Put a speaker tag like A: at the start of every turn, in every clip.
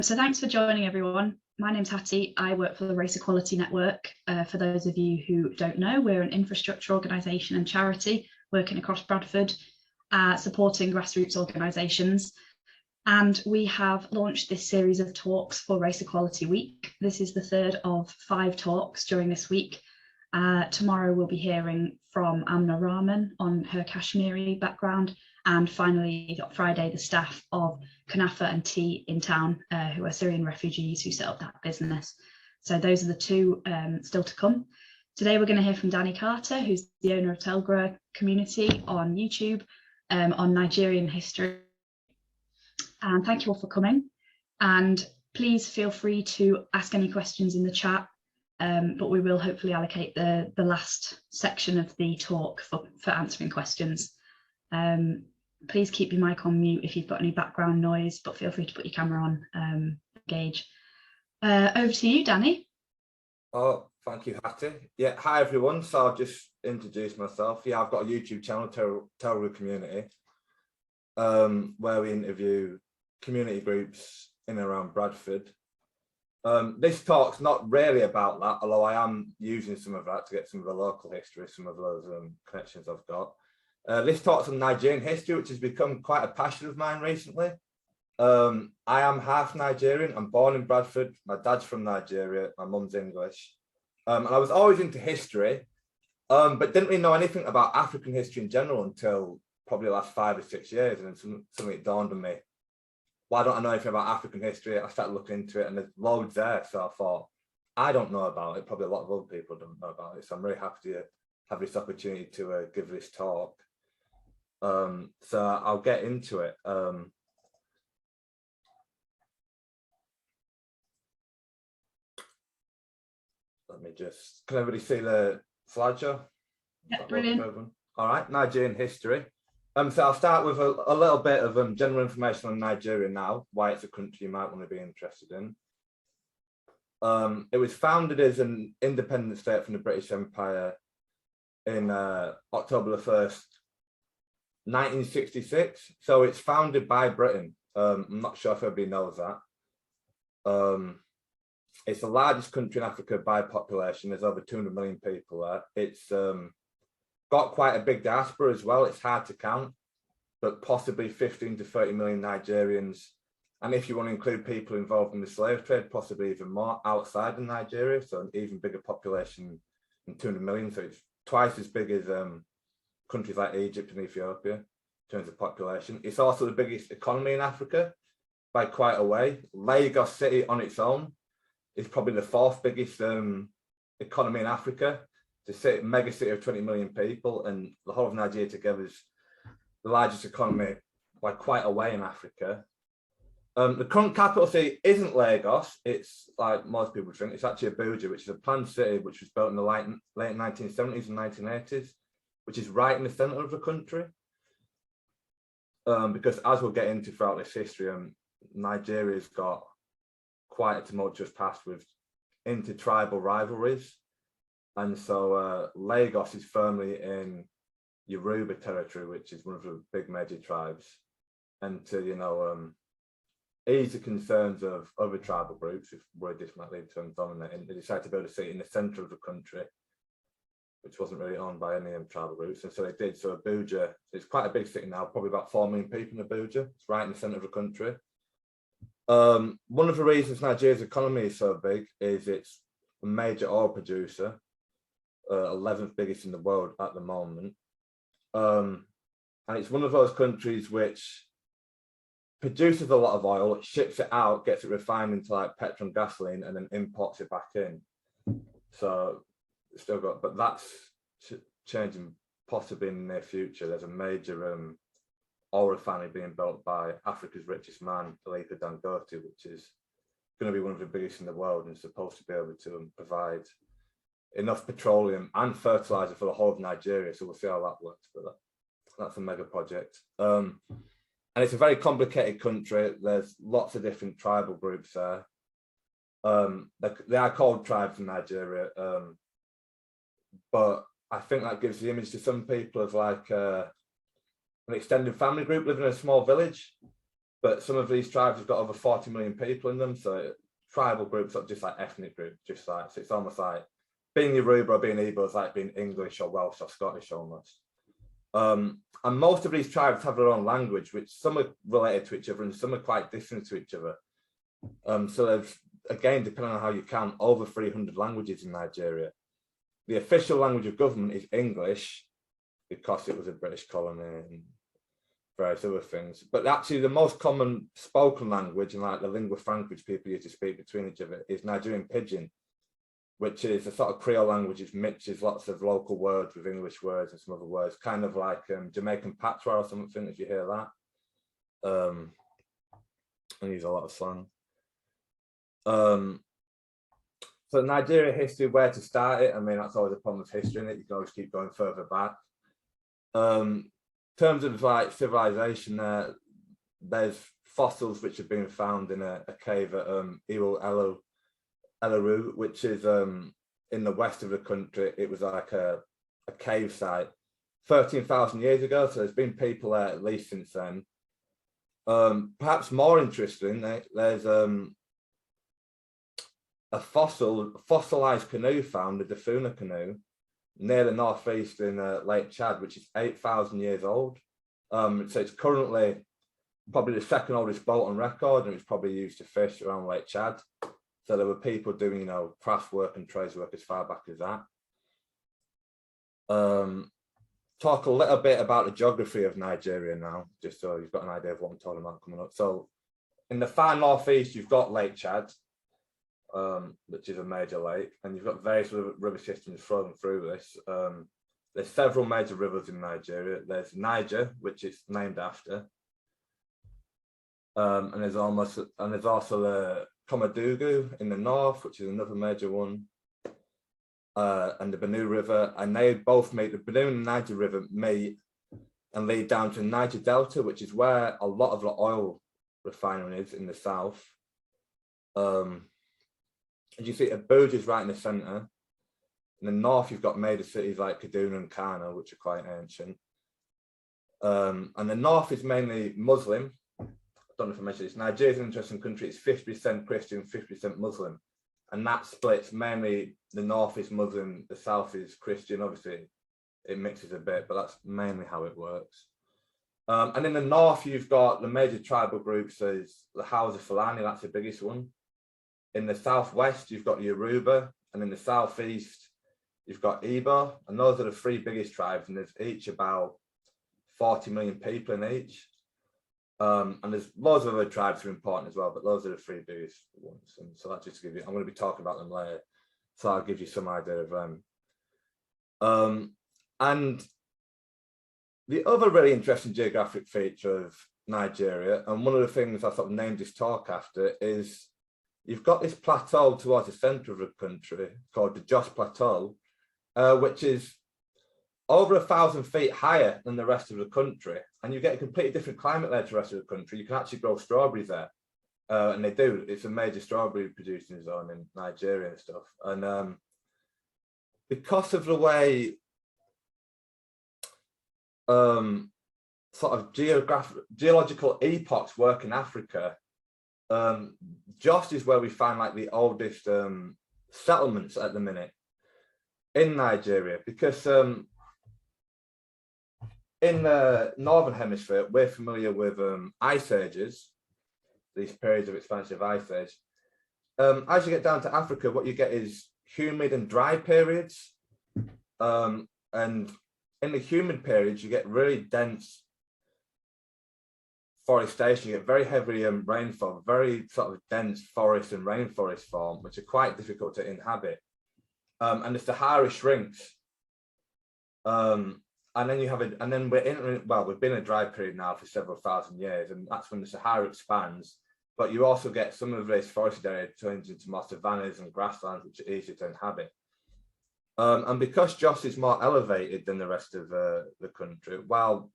A: So thanks for joining, everyone. My name's Hattie. I work for the Race Equality Network. For those of you who don't know, we're an infrastructure organisation and charity working across Bradford, supporting grassroots organisations. And we have launched this series of talks for Race Equality Week. This is the third of 5 talks during this week. Tomorrow we'll be hearing from Amna Rahman on her Kashmiri background, and finally Friday the staff of Kunafa and Tea in town, who are Syrian refugees who set up that business. So those are the two still to come. Today we're going to hear from Danny Carter, who's the owner of Telgra Community on YouTube, on Nigerian history. And thank you all for coming. And please feel free to ask any questions in the chat. But we will hopefully allocate the last section of the talk for answering questions. Please keep your mic on mute if you've got any background noise, but feel free to put your camera on, engage. Over to you, Danny.
B: Oh, thank you, Hattie. Yeah, hi everyone. So I'll just introduce myself. Yeah, I've got a YouTube channel, Telgra Community, where we interview community groups in and around Bradford. This talk's not really about that, although I am using some of that to get some of the local history, some of those connections I've got. This talk's on Nigerian history, which has become quite a passion of mine recently. I am half Nigerian. I'm born in Bradford. My dad's from Nigeria. My mum's English. And I was always into history, but didn't really know anything about African history in general until probably the last 5 or 6 years. And then something dawned on me. Why don't I know anything about African history? I started looking into it and there's loads there. So I thought, I don't know about it. Probably a lot of other people don't know about it. So I'm really happy to have this opportunity to give this talk. So I'll get into it. Let me just, can everybody see the slideshow?
A: Yeah, brilliant.
B: All right, Nigerian history. So I'll start with a little bit of general information on Nigeria now, why it's a country you might want to be interested in. It was founded as an independent state from the British Empire in October the 1st, 1966. So it's founded by Britain. I'm not sure if everybody knows that. It's the largest country in Africa by population. There's over 200 million people there. It's got quite a big diaspora as well. It's hard to count, but possibly 15 to 30 million Nigerians. And if you want to include people involved in the slave trade, possibly even more outside of Nigeria. So an even bigger population than 200 million. So it's twice as big as countries like Egypt and Ethiopia in terms of population. It's also the biggest economy in Africa by quite a way. Lagos city on its own is probably the 4th biggest economy in Africa. It's a mega city of 20 million people, and the whole of Nigeria together is the largest economy by quite a way in Africa. The current capital city isn't Lagos. It's like most people think. It's actually Abuja, which is a planned city which was built in the late 1970s and 1980s, which is right in the center of the country. Because as we'll get into throughout this history, Nigeria's got quite a tumultuous past with intertribal rivalries. And so Lagos is firmly in Yoruba territory, which is one of the big major tribes. And to, ease the concerns of other tribal groups, if word this might lead to dominating, they decided to build a city in the center of the country, which wasn't really owned by any tribal groups. And so they did. So Abuja, it's quite a big city now, probably about 4 million people in Abuja. It's right in the center of the country. One of the reasons Nigeria's economy is so big is it's a major oil producer, 11th biggest in the world at the moment. And it's one of those countries which produces a lot of oil, ships it out, gets it refined into like petrol and gasoline, and then imports it back in. So it's still got, but that's changing possibly in the near future. There's a major oil refinery being built by Africa's richest man, Aliko Dangote, which is going to be one of the biggest in the world and supposed to be able to provide enough petroleum and fertilizer for the whole of Nigeria. So we'll see how that works, but that's a mega project. And it's a very complicated country. There's lots of different tribal groups there. They are called tribes in Nigeria, but I think that gives the image to some people of like an extended family group living in a small village. but some of these tribes have got over 40 million people in them. So tribal groups are just like ethnic groups, so it's almost like being Yoruba or being Igbo is like being English or Welsh or Scottish almost. And most of these tribes have their own language, which some are related to each other and some are quite different to each other. So there's, again, depending on how you count, over 300 languages in Nigeria. The official language of government is English because it was a British colony and various other things. But actually the most common spoken language and like the lingua franca which people use to speak between each other is Nigerian Pidgin, which is a sort of Creole language which mixes lots of local words with English words and some other words, kind of like Jamaican patois or something, if you hear that. I use a lot of slang. So Nigeria history, where to start it? I mean, that's always a problem with history, and you can always keep going further back. In terms of like civilization, there's fossils which have been found in a cave at Iro Elaru, which is in the west of the country. It was like a cave site 13,000 years ago, so there's been people there at least since then. Perhaps more interesting, there's a fossilized canoe found, the Dafuna canoe, near the northeast in Lake Chad, which is 8,000 years old. So it's currently probably the second oldest boat on record, and it's probably used to fish around Lake Chad. So there were people doing, you know, craft work and trades work as far back as that. Talk a little bit about the geography of Nigeria now, just so you've got an idea of what I'm talking about coming up. So in the far northeast, you've got Lake Chad, which is a major lake, and you've got various river systems flowing through this. There's several major rivers in Nigeria. There's Niger, which it's named after, and there's also the Komadugu in the north, which is another major one, and the Benue River, and they both meet. The Benue and the Niger River meet and lead down to the Niger Delta, which is where a lot of the oil refinery is in the south. And you see Abuja is right in the centre. In the north, you've got major cities like Kaduna and Kano, which are quite ancient. And the north is mainly Muslim. I don't know if I mentioned this. Nigeria is an interesting country. It's 50% Christian, 50% Muslim. And that splits mainly the north is Muslim, the south is Christian. Obviously, it mixes a bit, but that's mainly how it works. And in the north, you've got the major tribal groups as the Hausa Fulani, that's the biggest one. In the southwest, you've got Yoruba, and in the southeast, you've got Igbo, and those are the three biggest tribes, and there's each about 40 million people in each. And there's loads of other tribes that are important as well, but those are the three biggest ones. And so that's just to give you, I'm going to be talking about them later, so I'll give you some idea of them. And the other really interesting geographic feature of Nigeria, and one of the things I sort of named this talk after, is you've got this plateau towards the centre of the country called the Jos Plateau, which is over 1,000 feet higher than the rest of the country. And you get a completely different climate there to the rest of the country. You can actually grow strawberries there. And they do. It's a major strawberry producing zone in Nigeria and stuff. And because of the way sort of geological epochs work in Africa, Jos is where we find like the oldest settlements at the minute in Nigeria, because in the northern hemisphere we're familiar with ice ages, these periods of expansive ice age. As you get down to Africa, what you get is humid and dry periods, and in the humid periods you get really dense forestation, you get very heavy rainfall, very sort of dense forest and rainforest form, which are quite difficult to inhabit. And the Sahara shrinks. And then you have and then we've been in a dry period now for several thousand years, and that's when the Sahara expands. But you also get some of this forested area turns into more savannas and grasslands, which are easier to inhabit. And because Jos is more elevated than the rest of the country, while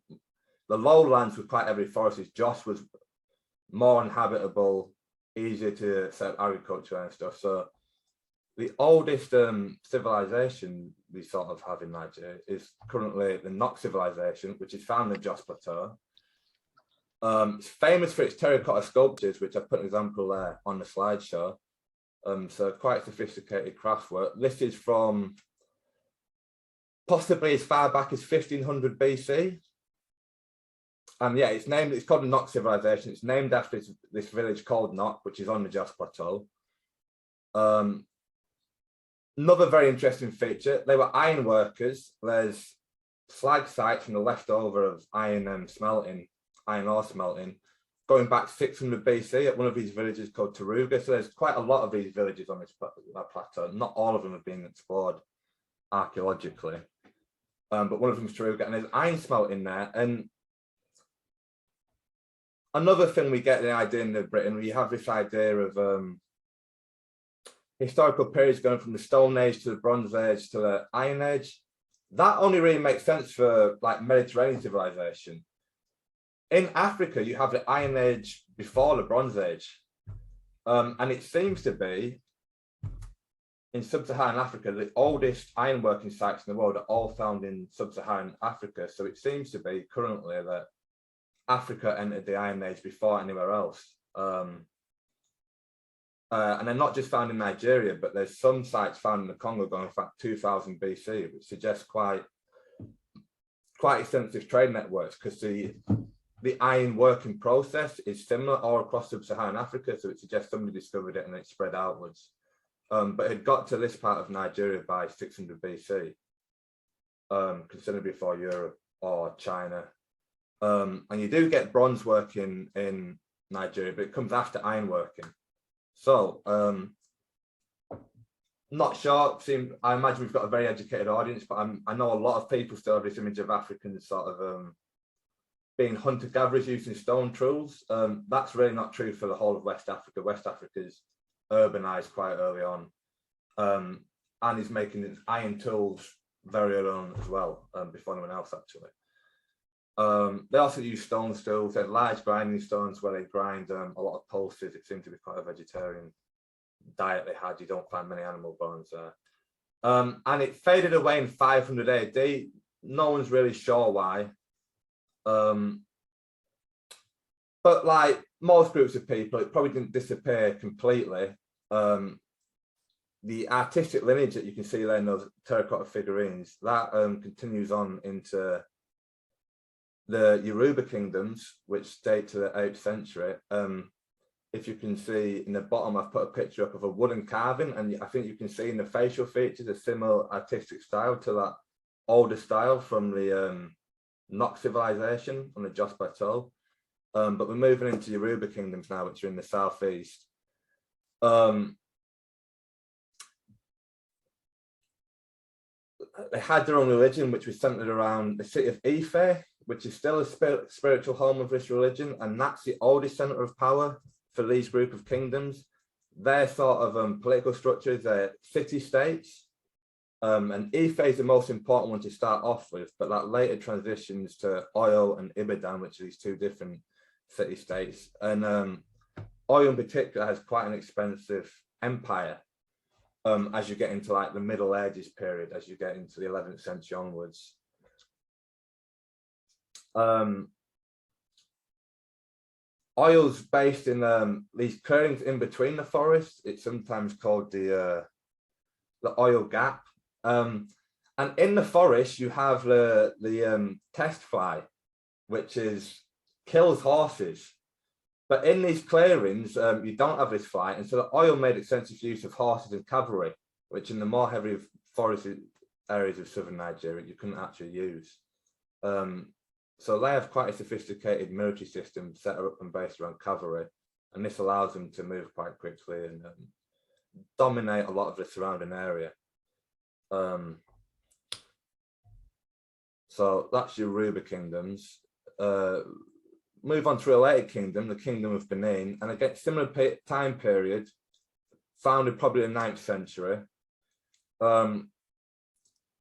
B: the lowlands were quite heavily forested, Jos was more inhabitable, easier to set up agriculture and stuff. So the oldest civilization we sort of have in Nigeria is currently the Nok Civilization, which is found in the Jos Plateau. It's famous for its terracotta sculptures, which I put an example there on the slideshow. So quite sophisticated craftwork. This is from possibly as far back as 1500 BC. And yeah, it's called the Nok Civilization. It's named after this village called Nok, which is on the Jos Plateau. Another very interesting feature, they were iron workers. There's slag sites from the leftover of iron ore smelting, going back 600 BC at one of these villages called Taruga. So there's quite a lot of these villages on that plateau. Not all of them have been explored archaeologically, but one of them is Taruga, and there's iron smelting there. And another thing we get the idea in Britain, we have this idea of historical periods going from the Stone Age to the Bronze Age to the Iron Age. That only really makes sense for like Mediterranean civilization. In Africa, you have the Iron Age before the Bronze Age. And it seems to be, in sub-Saharan Africa, the oldest ironworking sites in the world are all found in sub-Saharan Africa. So it seems to be currently that Africa entered the Iron Age before anywhere else. And they're not just found in Nigeria, but there's some sites found in the Congo going back 2000 BC, which suggests quite extensive trade networks, because the iron working process is similar all across sub-Saharan Africa, so it suggests somebody discovered it and it spread outwards. But it got to this part of Nigeria by 600 BC, considerably before Europe or China. And you do get bronze working in Nigeria, but it comes after iron working. So, not sure. I imagine we've got a very educated audience, but I know a lot of people still have this image of Africans sort of being hunter-gatherers using stone tools. That's really not true for the whole of West Africa. West Africa's urbanized quite early on, and is making its iron tools very early on as well, before anyone else actually. They also use stone stools. They have large grinding stones where they grind a lot of pulses. It seemed to be quite a vegetarian diet they had. You don't find many animal bones there. And it faded away in 500 AD. No one's really sure why. But like most groups of people, it probably didn't disappear completely. The artistic lineage that you can see there in those terracotta figurines, that continues on into the Yoruba Kingdoms, which date to the 8th century. If you can see in the bottom, I've put a picture up of a wooden carving, and I think you can see in the facial features a similar artistic style to that older style from the Nok Civilization on the Jos Plateau. But we're moving into Yoruba Kingdoms now, which are in the southeast. They had their own religion, which was centered around the city of Ife, which is still a spiritual home of this religion, and that's the oldest center of power for these group of kingdoms. Their sort of political structures are city-states, and Ife is the most important one to start off with, but that later transitions to Oyo and Ibadan, which are these two different city-states. And Oyo in particular has quite an expensive empire, as you get into like the Middle Ages period, as you get into the 11th century onwards. Oil's based in these clearings in between the forests. It's sometimes called the oil gap. And in the forest, you have the test fly, which kills horses. But in these clearings, you don't have this fly, and so the oil made extensive use of horses and cavalry, which in the more heavily forested areas of southern Nigeria you couldn't actually use. So they have quite a sophisticated military system set up and based around cavalry, and this allows them to move quite quickly and dominate a lot of the surrounding area. So that's Yoruba Kingdoms. Move on to a related kingdom, the Kingdom of Benin, and again, similar time period, founded probably in the 9th century.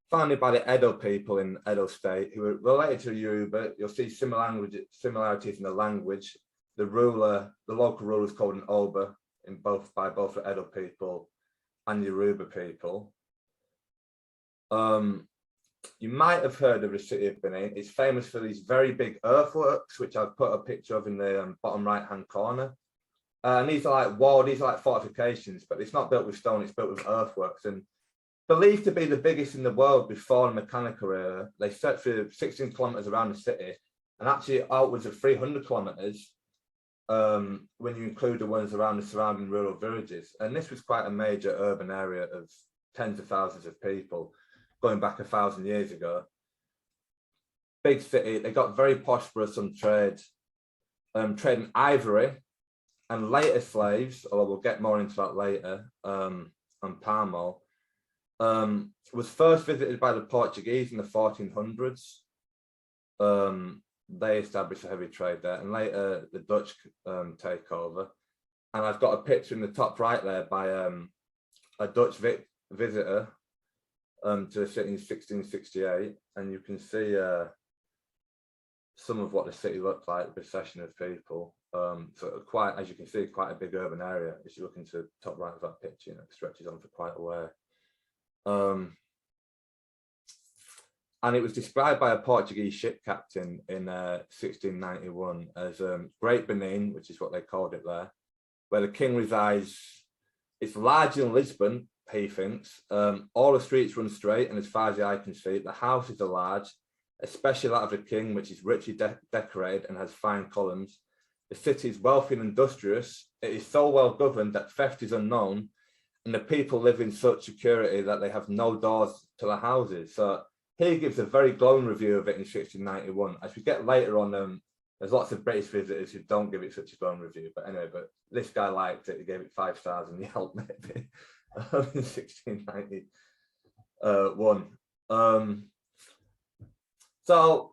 B: Founded by the Edo people in Edo State, who were related to Yoruba. You'll see similarities in the language. The local ruler is called an Oba by both the Edo people and Yoruba people. you might have heard of the city of Benin. It's famous for these very big earthworks, which I've put a picture of in the bottom right-hand corner. And these are like these are like fortifications, but it's not built with stone, it's built with earthworks. And believed to be the biggest in the world before the mechanical era, they stretch for 16 kilometers around the city, and actually outwards of 300 kilometers when you include the ones around the surrounding rural villages. And this was quite a major urban area of tens of thousands of people going back 1,000 years ago. Big city, they got very prosperous on trade, trading ivory and later slaves, although we'll get more into that later, and palm oil. Was first visited by the Portuguese in the 1400s. They established a heavy trade there, and later the Dutch take over. And I've got a picture in the top right there by a Dutch visitor to the city in 1668, and you can see some of what the city looked like, the procession of people. So quite, as you can see, quite a big urban area. As you look into the top right of that picture, it stretches on for quite a way. And it was described by a Portuguese ship captain in 1691 as Great Benin, which is what they called it there, where the king resides. It's larger than Lisbon, he thinks. All the streets run straight, and as far as the eye can see, the houses are large, especially that of the king, which is richly decorated and has fine columns. The city is wealthy and industrious. It is so well governed that theft is unknown, and the people live in such security that they have no doors to the houses. So he gives a very glowing review of it in 1691. As we get later on, there's lots of British visitors who don't give it such a glowing review. But anyway, but this guy liked it. He gave it 5 stars in Yelp maybe in 1691. So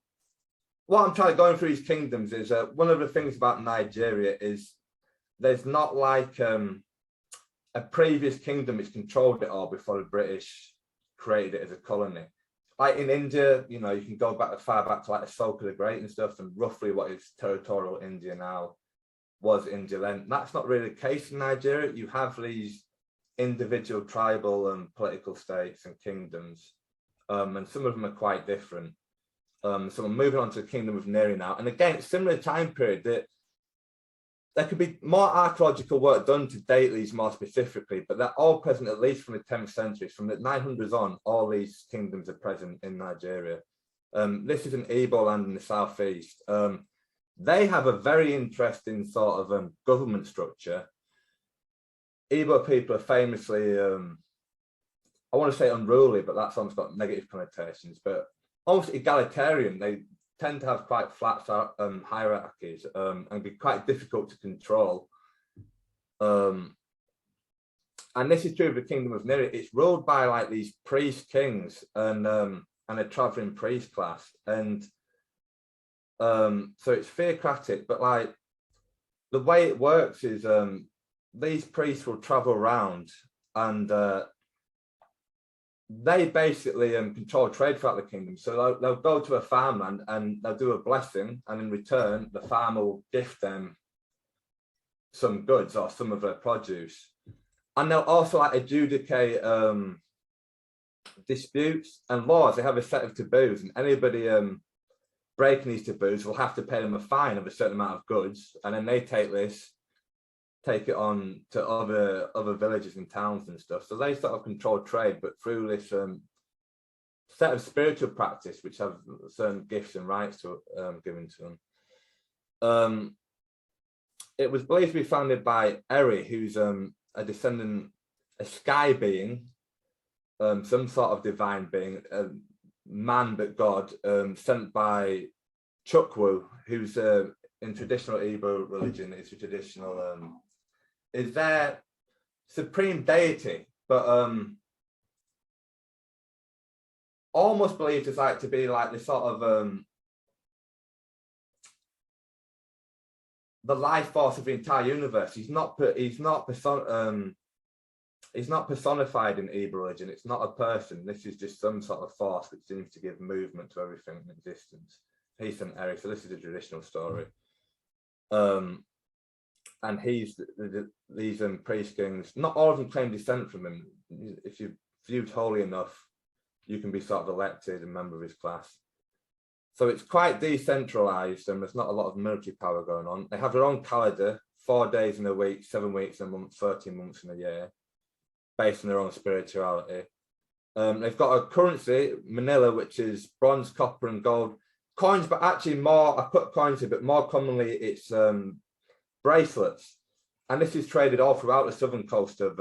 B: what I'm trying to go through these kingdoms is one of the things about Nigeria is there's not like a previous kingdom which controlled it all before the British created it as a colony. Like in India, you know, you can go back as far back to like Ashoka the Great and stuff, and roughly what is territorial India now was India then. That's not really the case in Nigeria. You have these individual tribal and political states and kingdoms, and some of them are quite different. So we're moving on to the Kingdom of Niri now. And again, similar time period, that there could be more archaeological work done to date these more specifically, but they're all present at least from the 10th century. From the 900s on, all these kingdoms are present in Nigeria. This is an Igbo land in the southeast. They have a very interesting sort of government structure. Igbo people are famously, I want to say unruly, but that's almost got negative connotations, but almost egalitarian. They tend to have quite flat hierarchies and be quite difficult to control. And this is true of the Kingdom of Niri. It's ruled by like these priest kings and a traveling priest class. And so it's theocratic, but like the way it works is these priests will travel around and they basically control trade throughout the kingdom. So they'll go to a farmland and they'll do a blessing, and in return, the farmer will gift them some goods or some of their produce. And they'll also like adjudicate disputes and laws. They have a set of taboos, and anybody breaking these taboos will have to pay them a fine of a certain amount of goods, and then they take it on to other villages and towns and stuff. So they sort of control trade, but through this set of spiritual practice, which have certain gifts and rights to given to them. It was believed to be founded by Eri, who's a descendant, a sky being, some sort of divine being, man but God, sent by Chukwu, who's in traditional Igbo religion, is a traditional is their supreme deity, but almost believed as like to be like the sort of the life force of the entire universe. He's not personified in Igbo religion. It's not a person. This is just some sort of force which seems to give movement to everything in existence. He's an Eric, so this is a traditional story. And he's these priest kings. Not all of them claim descent from him. If you're viewed holy enough, you can be sort of elected a member of his class. So it's quite decentralized, and there's not a lot of military power going on. They have their own calendar, 4 days in a week, 7 weeks in a month, 13 months in a year, based on their own spirituality. They've got a currency, Manila, which is bronze, copper, and gold coins, but actually more, I put coins here, but more commonly it's bracelets. And this is traded all throughout the southern coast of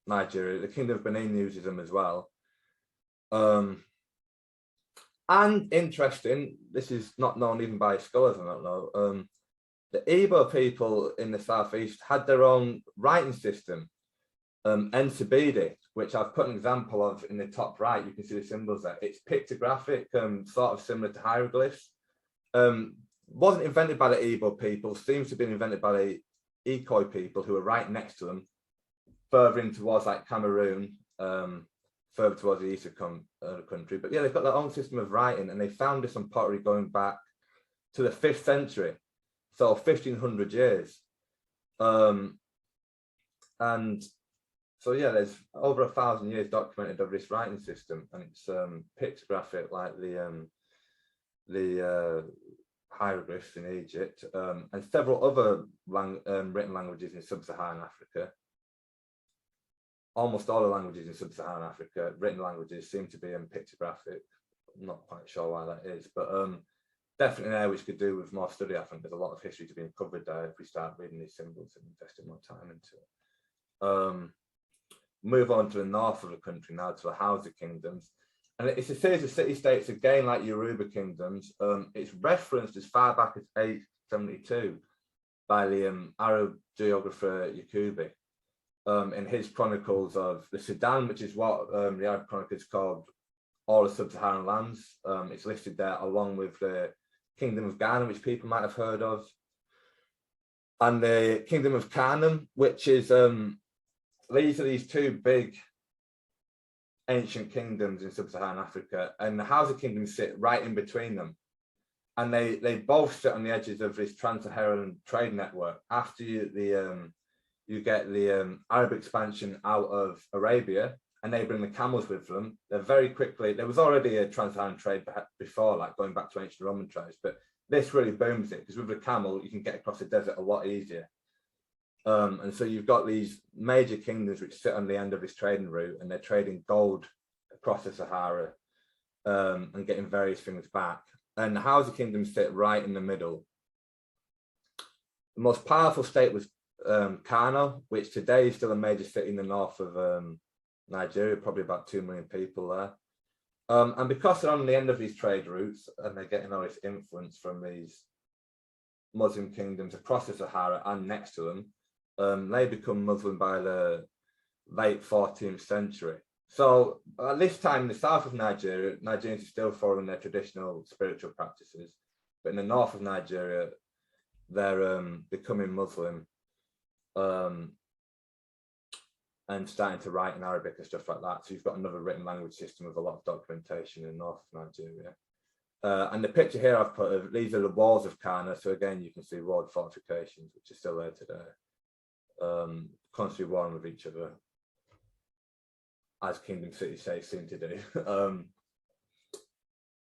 B: Nigeria. The Kingdom of Benin uses them as well. And interesting, this is not known even by scholars, I don't know. The Igbo people in the southeast had their own writing system, Nsibidi, which I've put an example of in the top right. You can see the symbols there. It's pictographic, sort of similar to hieroglyphs. Wasn't invented by the Igbo people, seems to have been invented by the Ikoi people who are right next to them, further in towards like Cameroon, further towards the eastern country. But yeah, they've got their own system of writing, and they found this on pottery going back to the 5th century, so 1500 years. And so yeah, there's over 1,000 years documented of this writing system, and it's pictographic like the hieroglyphs in Egypt, and several other written languages in sub-Saharan Africa. Almost all the languages in sub-Saharan Africa, written languages, seem to be pictographic. I'm not quite sure why that is, but definitely an area which could do with more study. I think there's a lot of history to be uncovered there if we start reading these symbols and investing more time into it. Move on to the north of the country now, to the Hausa Kingdoms. And it's a series of city-states, again, like Yoruba Kingdoms. It's referenced as far back as 872 by the Arab geographer Yakubi in his chronicles of the Sudan, which is what the Arab chronicles called all the sub-Saharan lands. It's listed there along with the Kingdom of Ghana, which people might have heard of, and the Kingdom of Kanem, which is these are these two big ancient kingdoms in sub-Saharan Africa, and the Hausa Kingdoms sit right in between them, and they both sit on the edges of this trans-Saharan trade network. After you get the Arab expansion out of Arabia, and they bring the camels with them. They're very quickly, there was already a trans-Saharan trade before, like going back to ancient Roman trades, but this really booms it, because with the camel you can get across the desert a lot easier. And so you've got these major kingdoms which sit on the end of this trading route, and they're trading gold across the Sahara and getting various things back. And the Hausa Kingdoms sit right in the middle. The most powerful state was Kano, which today is still a major city in the north of Nigeria, probably about 2 million people there. And because they're on the end of these trade routes, and they're getting all this influence from these Muslim kingdoms across the Sahara and next to them, they become Muslim by the late 14th century. So at this time in the south of Nigeria, Nigerians are still following their traditional spiritual practices, but in the north of Nigeria, they're becoming Muslim and starting to write in Arabic and stuff like that. So you've got another written language system with a lot of documentation in the north of Nigeria. And the picture here I've put of, these are the walls of Kana. So again, you can see walled fortifications, which are still there today, constantly warring with each other, as kingdom city-states seem to do.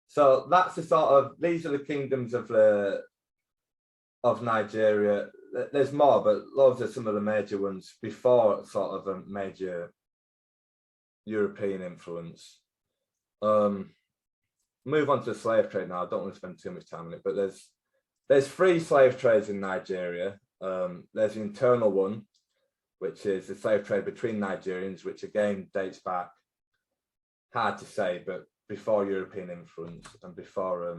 B: So that's the sort of, these are the kingdoms of Nigeria. There's more, but those are some of the major ones before sort of a major European influence. Move on to the slave trade now. I don't want to spend too much time on it, but there's 3 slave trades in Nigeria. There's the internal one, which is the slave trade between Nigerians, which again dates back, hard to say, but before European influence and before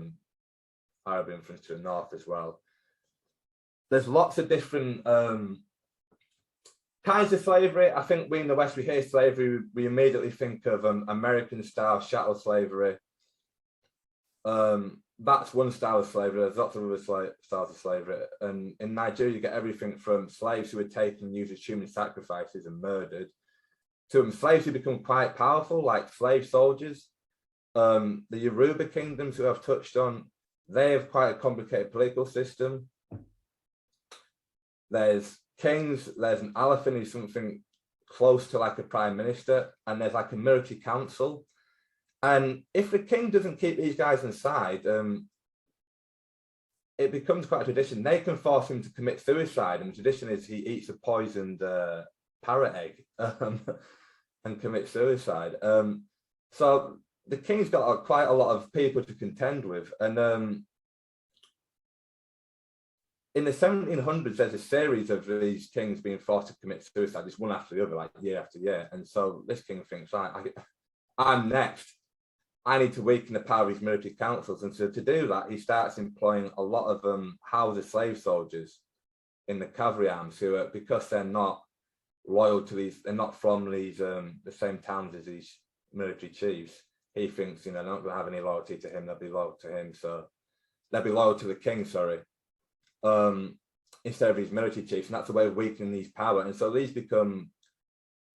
B: Arab influence to the north as well. There's lots of different kinds of slavery. I think we in the West, we hear slavery, we immediately think of American style chattel slavery. That's one style of slavery. There's lots of other styles of slavery. And in Nigeria, you get everything from slaves who were taken and used as human sacrifices and murdered, to slaves who become quite powerful, like slave soldiers. The Yoruba Kingdoms, who I've touched on, they have quite a complicated political system. There's kings, there's an Alafin who's something close to like a prime minister, and there's like a military council. And if the king doesn't keep these guys inside, it becomes quite a tradition. They can force him to commit suicide, and the tradition is he eats a poisoned parrot egg and commits suicide. So the king's got quite a lot of people to contend with, and in the 1700s, there's a series of these kings being forced to commit suicide, just one after the other, like year after year. And so this king thinks, right, I'm next. I need to weaken the power of his military councils. And so to do that, he starts employing a lot of Hausa slave soldiers in the cavalry arms who are, because they're not loyal to these, they're not from these the same towns as these military chiefs. He thinks, you know, they're not going to have any loyalty to him, they'll be loyal to him. So they'll be loyal to the king, sorry, instead of his military chiefs. And that's a way of weakening these power. And so these become,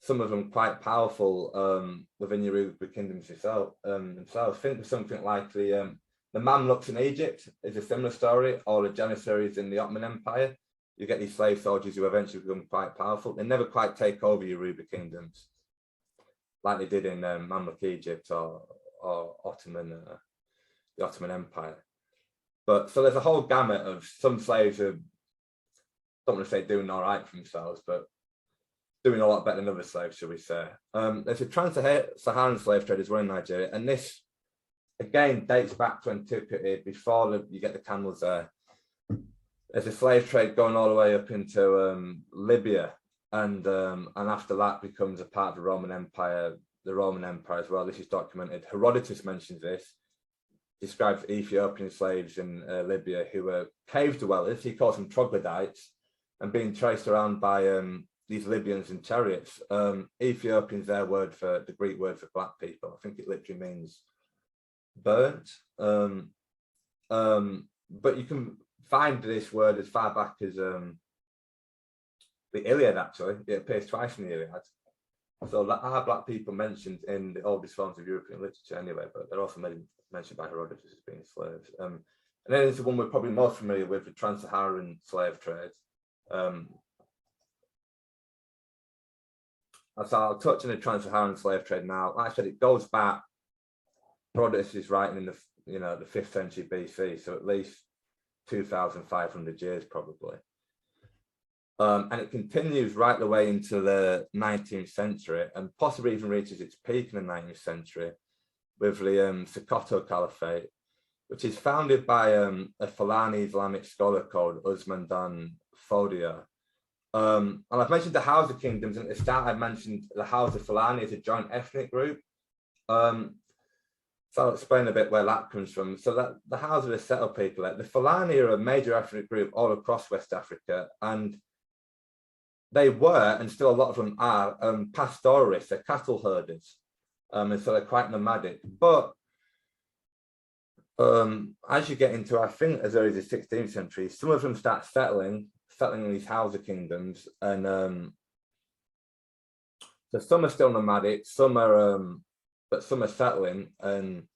B: some of them, quite powerful within Yoruba Kingdoms themselves. Think of something like the Mamluks in Egypt is a similar story, or the Janissaries in the Ottoman Empire. You get these slave soldiers who eventually become quite powerful. They never quite take over Yoruba Kingdoms like they did in Mamluk Egypt or Ottoman, the Ottoman Empire. But so there's a whole gamut of some slaves who, don't want to say doing all right for themselves, but doing a lot better than other slaves, shall we say. There's a trans-Saharan slave trade as well in Nigeria, and this again dates back to antiquity, before you get the camels there. There's a slave trade going all the way up into Libya, and after that becomes a part of the Roman Empire as well. This is documented. Herodotus mentions this, describes Ethiopian slaves in Libya who were cave dwellers. He calls them troglodytes, and being traced around by these Libyans in chariots. Ethiopian's their word for, the Greek word for black people. I think it literally means burnt. But you can find this word as far back as the Iliad, actually. It appears twice in the Iliad. So that are black people mentioned in the oldest forms of European literature anyway, but they're also mentioned by Herodotus as being slaves. And then there's the one we're probably most familiar with, the trans-Saharan slave trade. So I'll touch on the trans-Saharan slave trade now. Like I said, it goes back, Herodotus is writing in the 5th century BC, so at least 2,500 years probably. And it continues right the way into the 19th century, and possibly even reaches its peak in the 19th century with the Sokoto Caliphate, which is founded by a Fulani Islamic scholar called Usman Dan Fodio. And I've mentioned the Hausa Kingdoms, and at the start I mentioned the Hausa Fulani as a joint ethnic group. So I'll explain a bit where that comes from. So that the Hausa are settled people. The Fulani are a major ethnic group all across West Africa, and they were, and still a lot of them are, pastoralists, they're cattle herders, and so they're quite nomadic. But as you get into, I think, as early as the 16th century, some of them start settling in these Hausa kingdoms, and so some are still nomadic, some are, but some are settling, and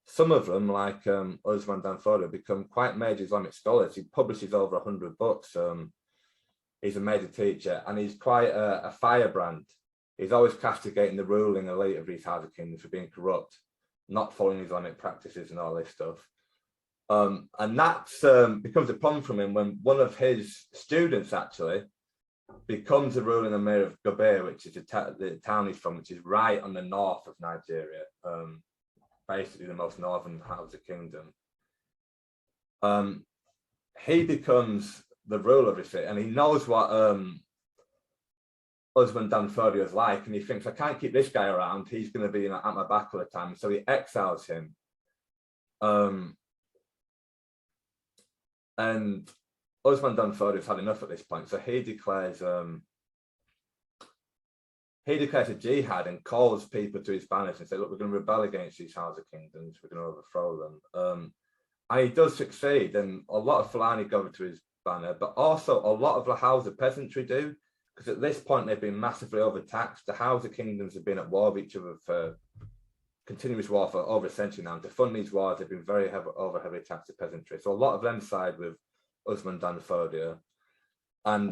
B: some of them, like Usman Dan Fodio, become quite major Islamic scholars. He publishes over 100 books. He's a major teacher, and he's quite a firebrand. He's always castigating the ruling elite of these Hausa kingdoms for being corrupt, not following Islamic practices and all this stuff. And that becomes a problem for him when one of his students actually becomes the ruling emir of Gobir, which is the town he's from, which is right on the north of Nigeria, basically the most northern Hausa kingdom. He becomes the ruler of it, and he knows what Usman Dan Fodio is like, and he thinks, I can't keep this guy around, he's going to be at my back all the time, so he exiles him. And Usman Dan Fodio's had enough at this point, so he declares a jihad and calls people to his banners and says, look, we're going to rebel against these Hausa kingdoms, we're going to overthrow them. And he does succeed, and a lot of Fulani go to his banner, but also a lot of the Hausa peasantry do, because at this point they've been massively overtaxed. The Hausa kingdoms have been at war with each other for continuous war for over a century now. And to fund these wars, they've been very heavily taxed the peasantry. So a lot of them side with Usman Dan Fodio. And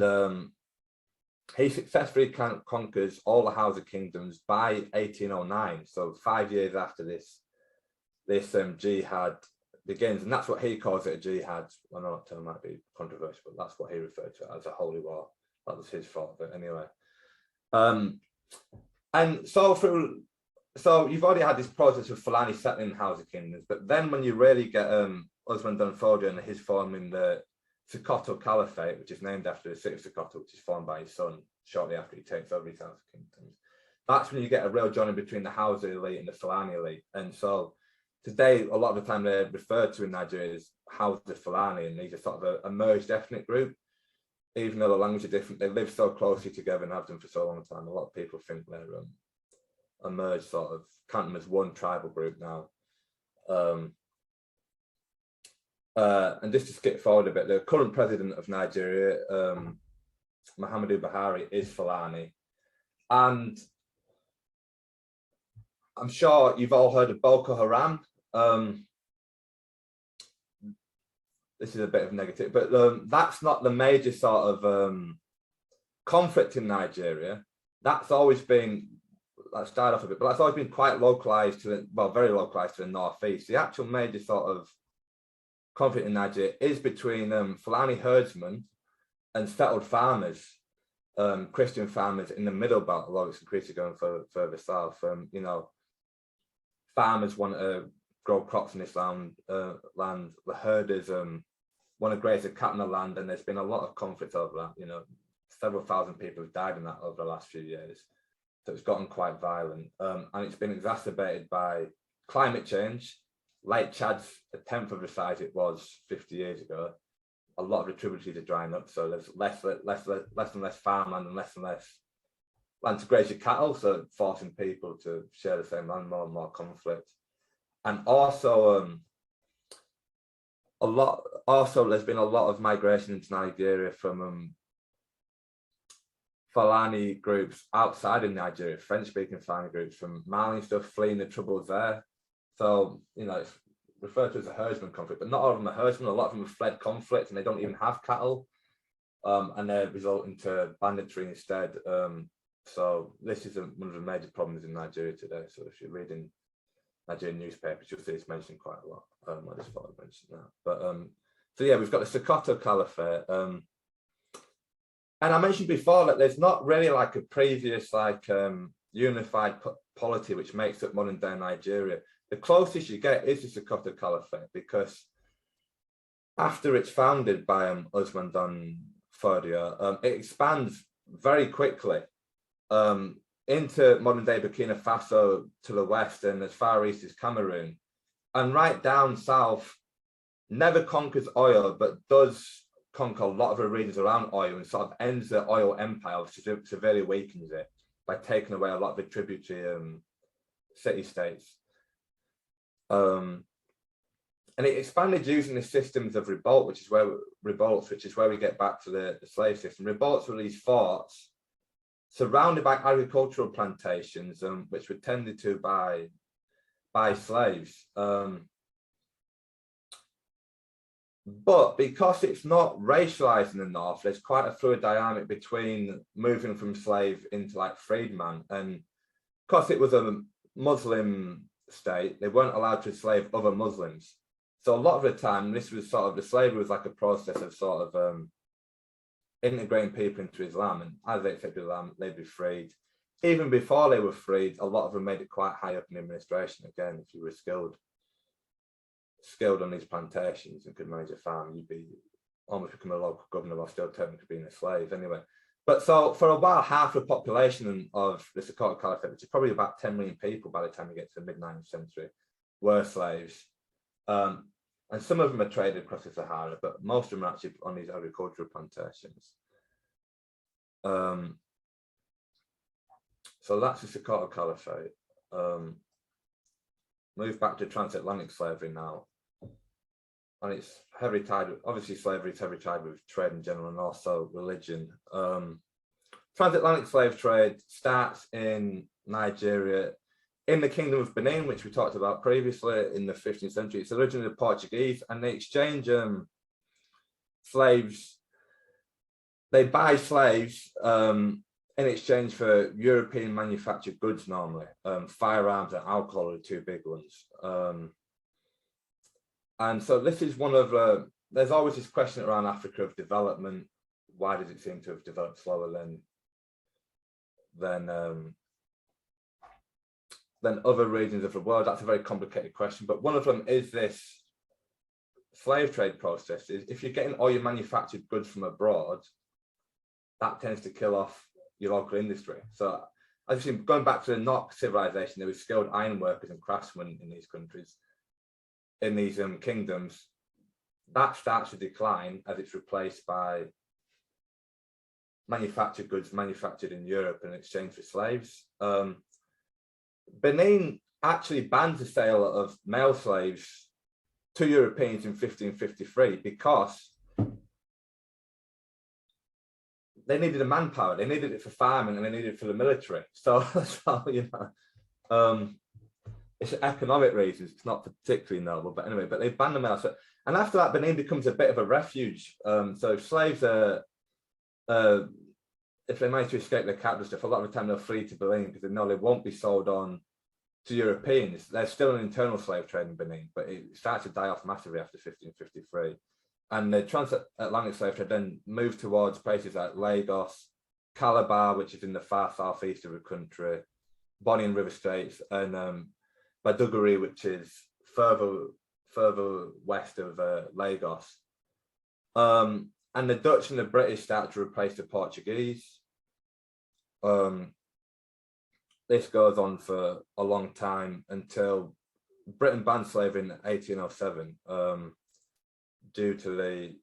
B: he successfully conquers all the Hausa Kingdoms by 1809. So 5 years after this jihad begins, and that's what he calls it, a jihad. I know that term might be controversial, but that's what he referred to it as, a holy war. That was his thought of it anyway. And so you've already had this process of Fulani settling Hausa Kingdoms, but then when you really get Usman Dan Fodio and his forming the Sokoto Caliphate, which is named after the city of Sokoto, which is formed by his son shortly after he takes over his Hausa Kingdoms, that's when you get a real joining between the Hausa elite and the Fulani elite. And so today, a lot of the time they're referred to in Nigeria as Hausa Fulani, and these are sort of a merged ethnic group. Even though the language are different, they live so closely together and have done for so long time. A lot of people think they're a merged sort of, count them as one tribal group now. And just to skip forward a bit, the current president of Nigeria, Muhammadu Buhari, is Fulani. And I'm sure you've all heard of Boko Haram. This is a bit of negative, but that's not the major sort of conflict in Nigeria. That's always been, let's start off a bit, but that's always been quite localized to the, well, very localized to the northeast. The actual major sort of conflict in Nigeria is between Fulani herdsmen and settled farmers, Christian farmers in the middle belt, although it's increasingly going further south. You know, farmers want to grow crops in this land. The herders want to graze the cattle on the land, and there's been a lot of conflict over that. You know, several thousand people have died in that over the last few years. So it's gotten quite violent, and it's been exacerbated by climate change. Lake Chad's a tenth of the size it was 50 years ago. A lot of the tributaries are drying up, so there's less and less farmland and less land to graze your cattle, so forcing people to share the same land, more and more conflict. And also, there's been a lot of migration into Nigeria from Fulani groups outside of Nigeria, French-speaking Fulani groups from Mali and stuff, fleeing the troubles there. So, you know, it's referred to as a herdsman conflict, but not all of them are herdsmen. A lot of them have fled conflict and they don't even have cattle, and they're resulting to banditry instead. So this is one of the major problems in Nigeria today. So if you're reading Nigerian newspapers, you'll see it's mentioned quite a lot. I just thought I'd mention that. But so yeah, we've got the Sokoto Caliphate. And I mentioned before that there's not really like a previous like unified polity which makes up modern day Nigeria. The closest you get is the Sokoto Caliphate, because after it's founded by Usman Dan Fodio, it expands very quickly into modern day Burkina Faso to the west and as far east as Cameroon, and right down south. Never conquers oil, but does conquer a lot of the regions around oil and sort of ends the oil empire, severely weakens it by taking away a lot of the tributary city-states. And it expanded using the systems of revolts, which is where we get back to the slave system. Revolts were these forts surrounded by agricultural plantations, which were tended to by slaves. But because it's not racialized in the north, there's quite a fluid dynamic between moving from slave into like freedman. And because it was a Muslim state, they weren't allowed to slave other Muslims. So a lot of the time, this was sort of, the slavery was like a process of sort of integrating people into Islam. And as they accepted Islam, they'd be freed. Even before they were freed, a lot of them made it quite high up in administration. Again, if you were skilled on these plantations and could manage a farm, you'd be almost become a local governor while still technically being a slave anyway. But so for a while, half the population of the Sokoto Caliphate, which is probably about 10 million people by the time you get to the mid-19th century, were slaves. And some of them are traded across the Sahara, but most of them are actually on these agricultural plantations. So that's the Sokoto Caliphate. Move back to transatlantic slavery now. And it's heavily tied, obviously slavery is heavily tied with trade in general and also religion. Transatlantic slave trade starts in Nigeria in the Kingdom of Benin, which we talked about previously in the 15th century. It's originally the Portuguese, and they exchange slaves. They buy slaves in exchange for European manufactured goods normally. Firearms and alcohol are the two big ones. And so this is one of, there's always this question around Africa of development. Why does it seem to have developed slower than other regions of the world? That's a very complicated question, but one of them is this slave trade process. Is if you're getting all your manufactured goods from abroad, that tends to kill off your local industry. So as you see, going back to the Nok Civilization, there were skilled iron workers and craftsmen in these countries, in these kingdoms. That starts to decline as it's replaced by manufactured goods manufactured in Europe in exchange for slaves. Benin actually banned the sale of male slaves to Europeans in 1553 because they needed a manpower. They needed it for farming and they needed it for the military. So you know, it's economic reasons. It's not particularly noble, but anyway. But they banned the male. So, and after that, Benin becomes a bit of a refuge. So slaves are, if they manage to escape their captors stuff, a lot of the time they'll flee to Benin because they know they won't be sold on to Europeans. There's still an internal slave trade in Benin, but it starts to die off massively after 1553. And the transatlantic slave trade then moved towards places like Lagos, Calabar, which is in the far southeast of the country, Bonny and River States, and Baduguri, which is further west of Lagos. And the Dutch and the British start to replace the Portuguese. This goes on for a long time until Britain banned slavery in 1807 due to the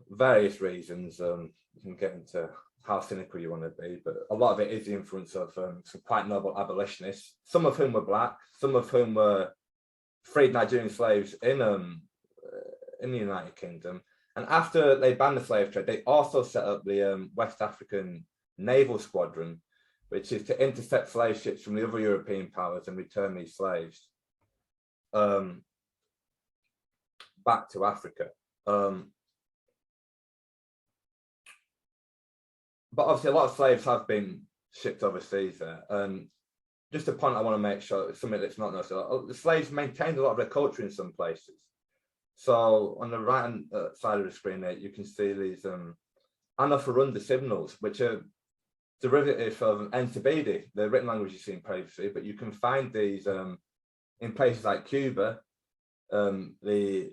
B: various reasons. You can get into how cynical you want to be, but a lot of it is the influence of some quite noble abolitionists, some of whom were black, some of whom were freed Nigerian slaves in the United Kingdom. And after they banned the slave trade, they also set up the West African Naval Squadron, which is to intercept slave ships from the other European powers and return these slaves back to Africa. But obviously a lot of slaves have been shipped overseas there. And just a point I want to make sure, it's something that's not known. So the slaves maintained a lot of their culture in some places. So on the right hand side of the screen there, you can see these Anafarunda signals, which are derivative of Nsibidi, the written language you've seen previously, but you can find these in places like Cuba, the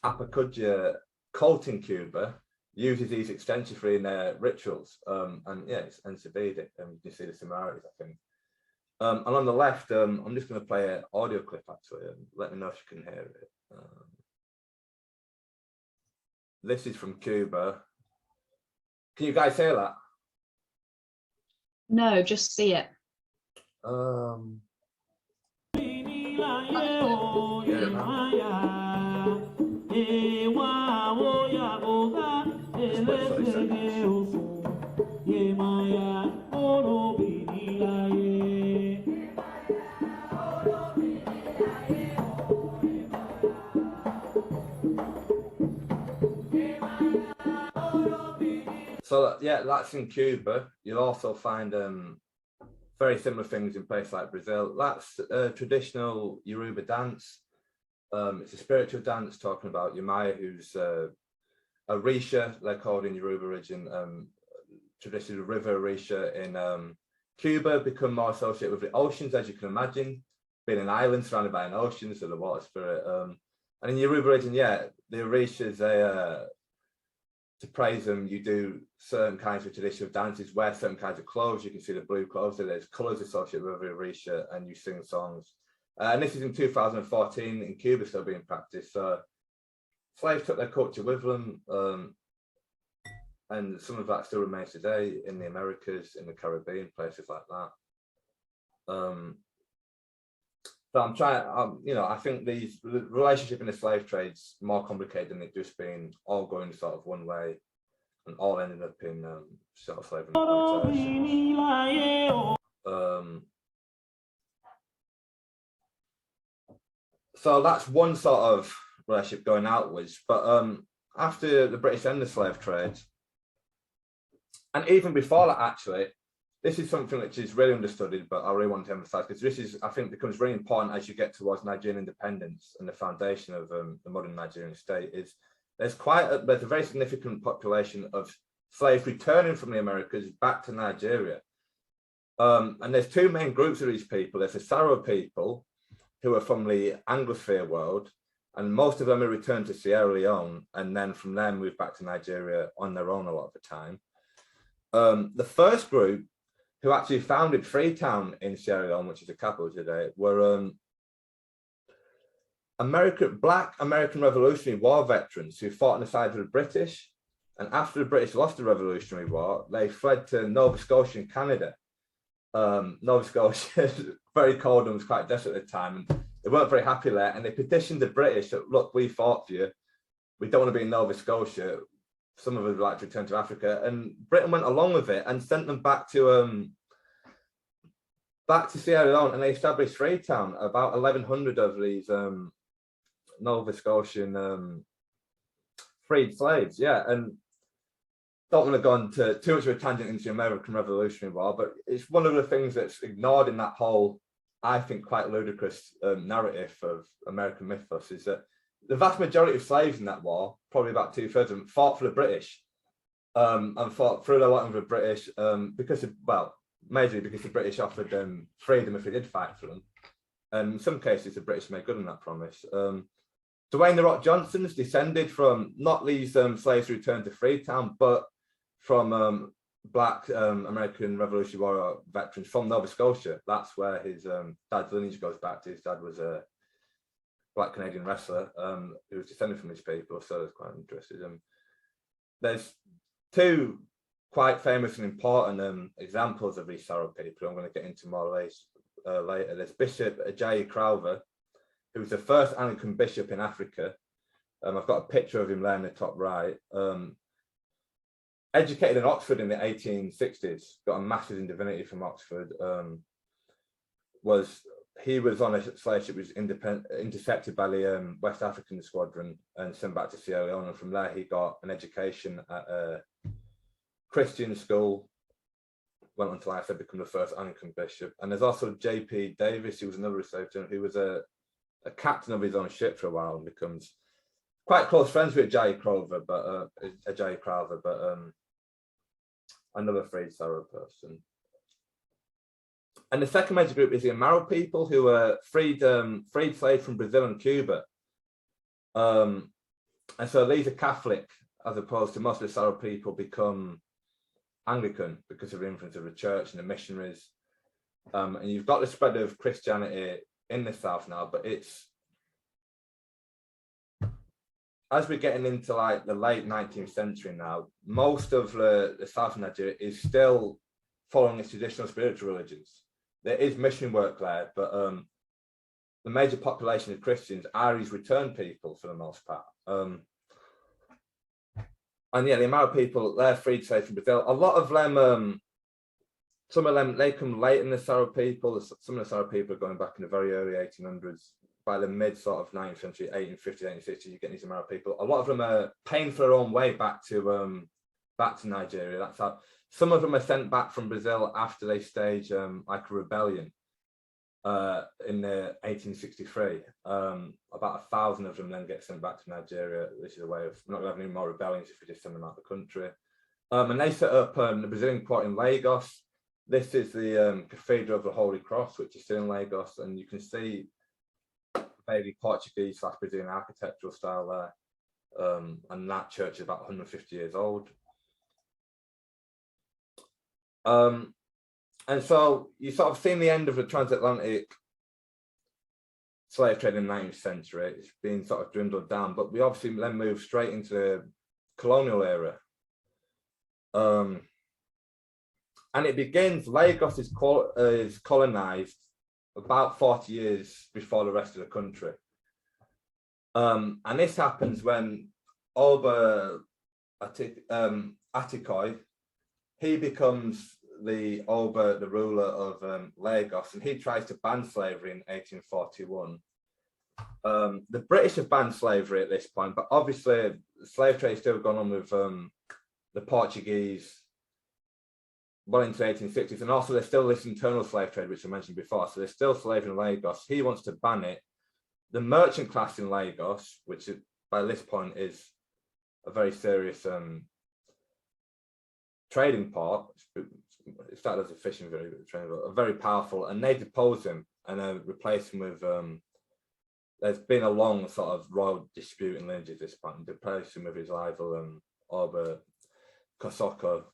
B: Apacudja cult in Cuba uses these extensively in their rituals, and yeah, it's Nsibidi, and you can see the similarities, I think. And on the left, I'm just going to play an audio clip actually, and let me know if you can hear it. This is from Cuba. Can you guys hear that?
A: No, just see it.
B: So yeah, that's in Cuba. You'll also find very similar things in places like Brazil. That's a traditional Yoruba dance. It's a spiritual dance talking about Yemaya, who's a Orisha, they're called in Yoruba region. Traditionally, the river Orisha in Cuba become more associated with the oceans, as you can imagine, being an island surrounded by an ocean, so the water spirit. And in Yoruba region, yeah, the Orishas, they to praise them, you do certain kinds of traditional dances, wear certain kinds of clothes. You can see the blue clothes, so there's colours associated with the Orisha, and you sing songs. And this is in 2014 in Cuba, still being practiced. So slaves took their culture with them, and some of that still remains today in the Americas, in the Caribbean, places like that. So I'm trying, you know, I think the relationship in the slave trade's more complicated than it just being all going sort of one way and all ended up in sort of slavery. So that's one sort of relationship going outwards. But after the British end the slave trade, And even before that, actually, this is something which is really understudied, but I really want to emphasize, because this is, I think, becomes really important as you get towards Nigerian independence and the foundation of the modern Nigerian state, is there's a very significant population of slaves returning from the Americas back to Nigeria. And there's two main groups of these people. There's the Saro people, who are from the Anglosphere world, and most of them are returned to Sierra Leone, and then from there move back to Nigeria on their own a lot of the time. The first group, who actually founded Freetown in Sierra Leone, which is the capital today, were Black American Revolutionary War veterans who fought on the side of the British. And after the British lost the Revolutionary War, they fled to Nova Scotia in Canada. Nova Scotia, very cold and was quite desolate at the time, and they weren't very happy there. And they petitioned the British that, look, we fought for you. We don't want to be in Nova Scotia. Some of us would like to return to Africa. And Britain went along with it and sent them back to Sierra Leone, and they established Freetown. About 1,100 of these Nova Scotian freed slaves. Yeah, and don't want to go into too much of a tangent into the American Revolutionary War, but it's one of the things that's ignored in that whole, I think, quite ludicrous narrative of American mythos, is that the vast majority of slaves in that war, probably about 2/3 of them, fought for the British, and fought through their lot of the British because of, well, majorly because the British offered them freedom if they did fight for them. And in some cases, the British made good on that promise. Dwayne "The Rock" Johnson's descended from not these slaves who returned to Freetown, but from Black American Revolutionary War veterans from Nova Scotia. That's where his dad's lineage goes back to. His dad was a Black Canadian wrestler who was descended from these people, so it's quite interesting. There's two quite famous and important examples of these Saro people I'm going to get into more later. There's Bishop Ajayi Crowther, who was the first Anglican bishop in Africa. I've got a picture of him there in the top right. Educated in Oxford in the 1860s, got a master's in divinity from Oxford. He was on a slave ship which was intercepted by the West African squadron and sent back to Sierra Leone. And from there, he got an education at a Christian school. Went on to, like I said, become the first Anglican bishop. And there's also J.P. Davis, who was another slave owner, who was a captain of his own ship for a while and becomes quite close friends with Ajayi Crowther, but another freed Saro person. And the second major group is the Amaro people, who were freed slaves from Brazil and Cuba. And so these are Catholic, as opposed to most of the Saro people become Anglican because of the influence of the church and the missionaries. And you've got the spread of Christianity in the South now, but it's, as we're getting into like the late 19th century now, most of the South of Nigeria is still following its traditional spiritual religions. There is mission work there, but the major population of Christians are these return people for the most part. And yeah, the Amaro people, they're freed slaves from Brazil. A lot of them, some of them, they come late in the Saro people. Some of the Saro people are going back in the very early 1800s. By the mid sort of 19th century, 1850s, 1860s, you get these Amaro people. A lot of them are paying for their own way back to Nigeria. That's how some of them are sent back from Brazil after they stage like a rebellion in 1863. About 1,000 of them then get sent back to Nigeria. This is a way of, we're not going to have any more rebellions if we just send them out of the country. And they set up the Brazilian court in Lagos. This is the Cathedral of the Holy Cross, which is still in Lagos, and you can see maybe Portuguese / Brazilian architectural style there. And that church is about 150 years old. And so you sort of seen the end of the transatlantic slave trade in the 19th century. It's been sort of dwindled down, but we obviously then move straight into the colonial era. And it begins, Lagos is colonized about 40 years before the rest of the country. And this happens when Oba Atikoi, he becomes the Oba, the ruler of Lagos, and he tries to ban slavery in 1841. The British have banned slavery at this point, but obviously the slave trade is still going on with the Portuguese well into the 1860s, and also there's still this internal slave trade, which I mentioned before. So there's still slavery in Lagos. He wants to ban it. The merchant class in Lagos, which by this point is a very serious trading part, it started as a fishing village, but very powerful, and they depose him and replace him with. There's been a long sort of royal dispute in lineage at this point, and replace him with his rival, Oba Kosoko.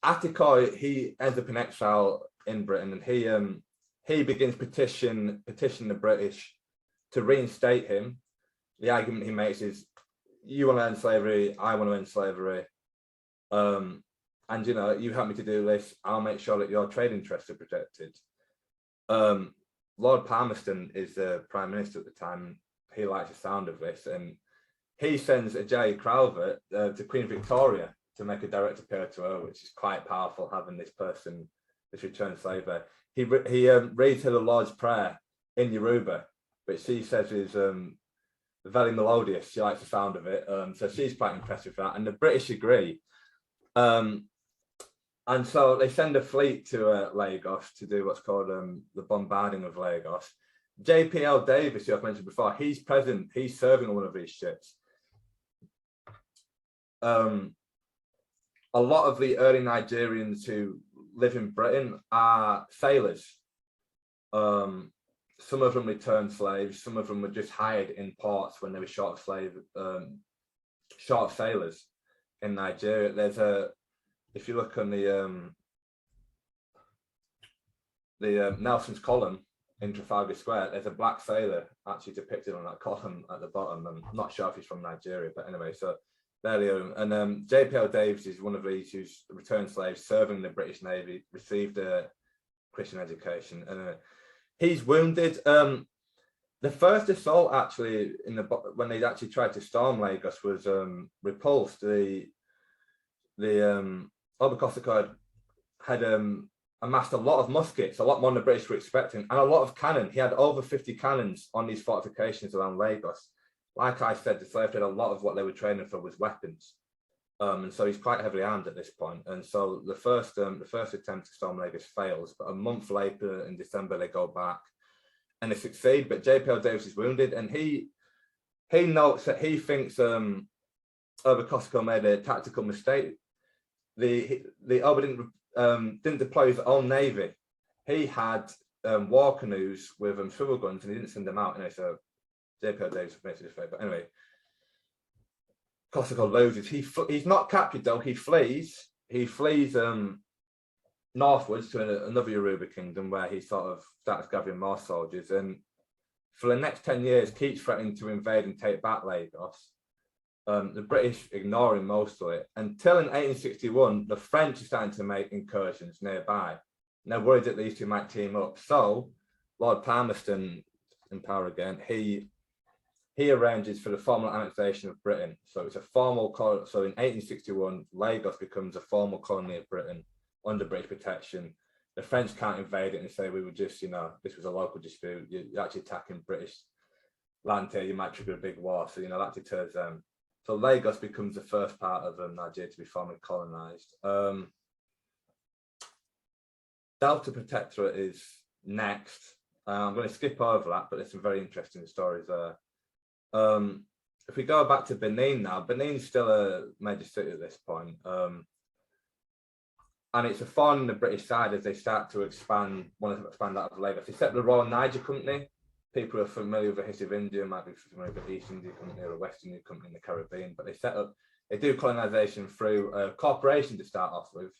B: Atikoi, he ends up in exile in Britain, and he begins petitioning the British to reinstate him. The argument he makes is, you want to end slavery, I want to end slavery, and you know, you help me to do this, I'll make sure that your trade interests are protected. Lord Palmerston is the Prime Minister at the time. He likes the sound of this, and he sends a J. Crowther to Queen Victoria to make a direct appeal to her, which is quite powerful, having this person, this returned slave there. He reads her the Lord's Prayer in Yoruba, which she says is very melodious. She likes the sound of it, so she's quite impressed with that, and the British agree. And so they send a fleet to Lagos to do what's called the bombarding of Lagos. JPL Davis, who I've mentioned before, he's present, he's serving on one of these ships. A lot of the early Nigerians who live in Britain are sailors. Some of them returned slaves, some of them were just hired in ports when they were short of sailors in Nigeria. There's if you look on the Nelson's column in Trafalgar Square, there's a black sailor actually depicted on that column at the bottom. I'm not sure if he's from Nigeria, but anyway, so there they are. And JPL Davis is one of these who's returned slaves, serving the British Navy, received a Christian education, and he's wounded. The first assault actually when they actually tried to storm Lagos was repulsed. The Obakosako had amassed a lot of muskets, a lot more than the British were expecting, and a lot of cannon. He had over 50 cannons on these fortifications around Lagos. Like I said, the slave trade, a lot of what they were training for was weapons. And so he's quite heavily armed at this point. And so the first attempt to storm Lagos fails, but a month later in December, they go back and they succeed. But JPL Davis is wounded, and he notes that he thinks Obakosako made a tactical mistake. The Oba didn't deploy his own navy. He had war canoes with swivel guns, and he didn't send them out. Anyway, so JPL Davis makes it this way. But anyway, Kosako loses. He's not captured though. He flees. He flees northwards to another Yoruba kingdom where he sort of starts gathering more soldiers. And for the next 10 years, keeps threatening to invade and take back Lagos. The British ignoring most of it until in 1861, the French are starting to make incursions nearby. And they're worried that these two might team up. So Lord Palmerston, in power again, he arranges for the formal annexation of Britain. So it's a formal, so in 1861, Lagos becomes a formal colony of Britain under British protection. The French can't invade it and say, we were just, you know, this was a local dispute. You're actually attacking British land here, you might trigger a big war. So, you know, that deters them. So Lagos becomes the first part of Nigeria to be formally colonized. Delta Protectorate is next. I'm going to skip over that, but there's some very interesting stories there. If we go back to Benin now, Benin's still a major city at this point. And it's a thorn in the British side as they start to want to expand out of Lagos. They set up the Royal Niger Company. People who are familiar with the history of India might be familiar with the East India Company or the West India Company in the Caribbean, but they do colonization through a corporation to start off with.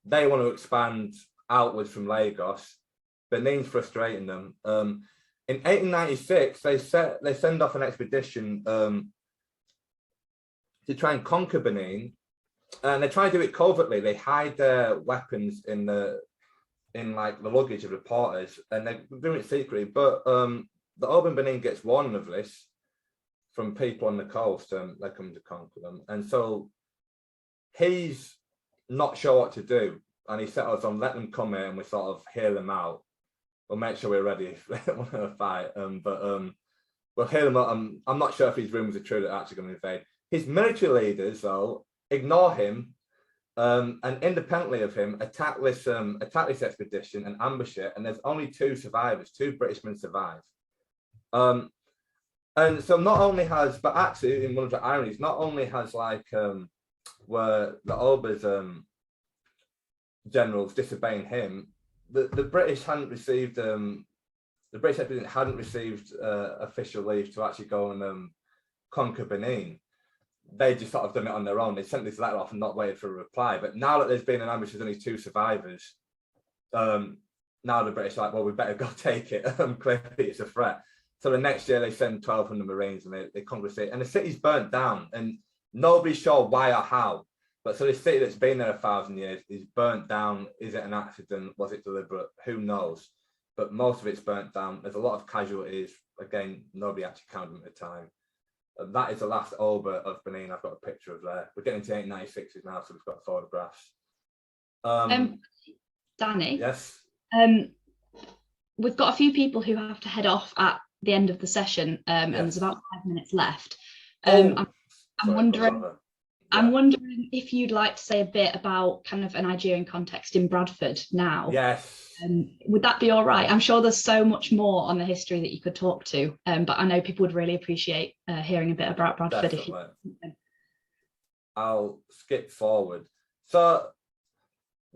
B: They want to expand outwards from Lagos. Benin's frustrating them. In 1896, they send off an expedition to try and conquer Benin, and they try to do it covertly. They hide their weapons in the luggage of reporters, and they're doing it secretly. But the Oba Benin gets warning of this from people on the coast, and they come to conquer them. And so he's not sure what to do, and he settles on let them come in and we sort of hear them out. We'll make sure we're ready if they want to fight. We'll hear them out. I'm not sure if these rumors are true that they're actually going to invade. His military leaders, though, ignore him and independently of him, attack this expedition and ambush it. And there's only 2 survivors, 2 British men survive. And so not only has, but actually in one of the ironies, not only has like were the Oba's generals disobeying him, the British hadn't received the British expedition hadn't received official leave to actually go and conquer Benin. They just sort of done it on their own. They sent this letter off and not waited for a reply. But now that there's been an ambush, there's only 2 survivors. Now the British are like, well, we better go take it. Clearly it's a threat. So the next year they send 1,200 Marines and they conquer the city. And the city's burnt down and nobody's sure why or how. But so this city that's been there 1,000 years is burnt down. Is it an accident? Was it deliberate? Who knows? But most of it's burnt down. There's a lot of casualties. Again, nobody actually counted them at the time. And that is the last Oba of Benin. I've got a picture of there. We're getting to 1896s now, so we've got photographs.
A: Danny?
B: Yes?
A: We've got a few people who have to head off at the end of the session, and there's about 5 minutes left. I'm wondering if you'd like to say a bit about kind of a Nigerian context in Bradford now.
B: Yes.
A: Would that be all right? I'm sure there's so much more on the history that you could talk to, but I know people would really appreciate hearing a bit about Bradford.
B: I'll skip forward. So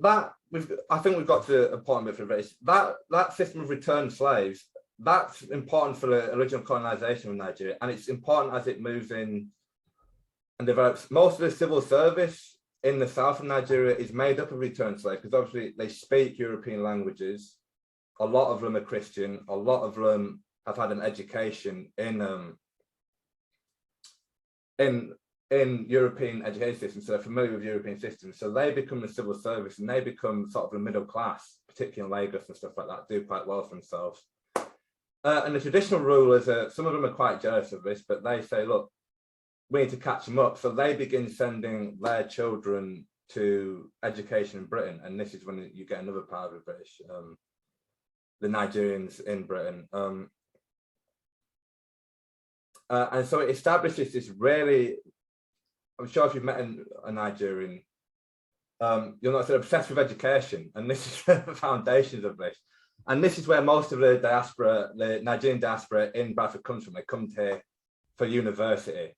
B: I think we've got to a point with this. That system of returned slaves, that's important for the original colonization of Nigeria, and it's important as it moves in and develops. Most of the civil service in the south of Nigeria is made up of returned slaves because obviously they speak European languages. A lot of them are Christian. A lot of them have had an education in European education systems, so they're familiar with European systems. So they become the civil service and they become sort of the middle class, particularly in Lagos and stuff like that, do quite well for themselves. And the traditional rulers, some of them are quite jealous of this, but they say, look, we need to catch them up. So they begin sending their children to education in Britain. And this is when you get another part of the British, the Nigerians in Britain. And so it establishes this really, I'm sure if you've met a Nigerian, you'll notice they're obsessed with education. And this is the foundations of this. And this is where most of the diaspora, the Nigerian diaspora in Bradford comes from. They come here for university.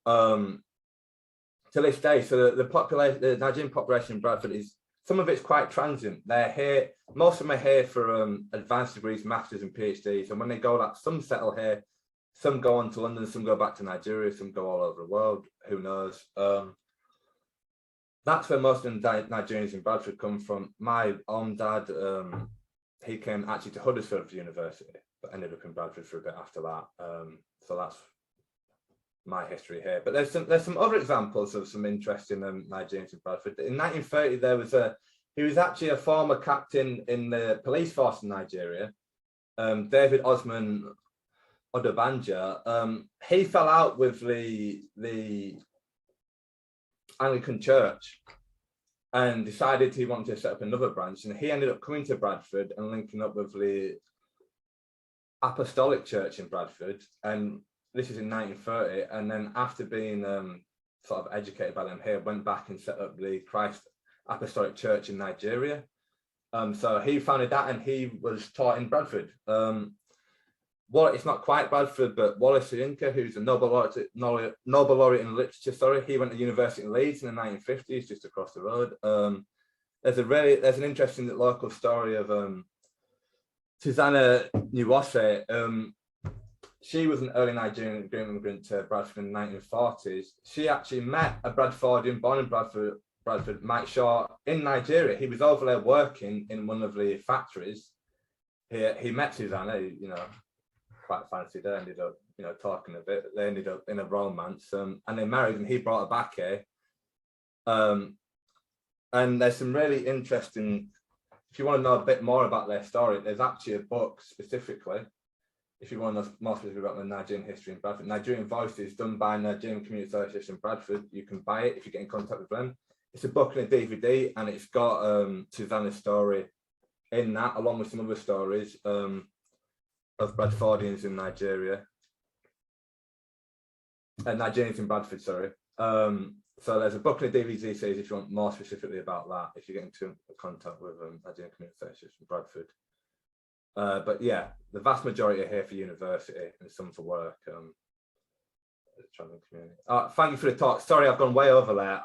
B: To this day, so the Nigerian population in Bradford is, some of it's quite transient. They're here, most of them are here for advanced degrees, masters and PhDs. And when they go, some settle here, some go on to London, some go back to Nigeria, some go all over the world, who knows. That's where most of the Nigerians in Bradford come from. My own dad, he came actually to Huddersfield for university, but ended up in Bradford for a bit after that. So that's my history here. But there's some other examples of some interesting Nigerians in Bradford. In 1930, he was actually a former captain in the police force in Nigeria, David Osman Odobanja. He fell out with the Anglican Church and decided he wanted to set up another branch, and he ended up coming to Bradford and linking up with the Apostolic Church in Bradford, and this is in 1930. And then after being sort of educated by them here, went back and set up the Christ Apostolic Church in Nigeria. So he founded that, and he was taught in Bradford. Well, it's not quite Bradford, but Wallace Soyinka, who's a Nobel laureate in literature, he went to university in Leeds in the 1950s, just across the road. There's an interesting local story of Susanna Nwose. She was an early Nigerian immigrant to Bradford in the 1940s. She actually met a Bradfordian born in Bradford, Mike Shaw, in Nigeria. He was over there working in one of the factories. He met Susanna, quite fancy. They ended up, talking a bit. They ended up in a romance, and they married, and he brought her back here. And there's some really interesting, if you want to know a bit more about their story, there's actually a book specifically, if you want to know more specifically about the Nigerian history in Bradford. Nigerian Voices, done by Nigerian Community Association in Bradford. You can buy it if you get in contact with them. It's a book and a DVD, and it's got Susanna's story in that, along with some other stories of Bradfordians in Nigeria, Nigerians in Bradford, sorry. So there's a book and a DVD series if you want more specifically about that, if you get into contact with Nigerian Community Association from Bradford. But yeah, the vast majority are here for university and some for work. Thank you for the talk. Sorry, I've gone way over there.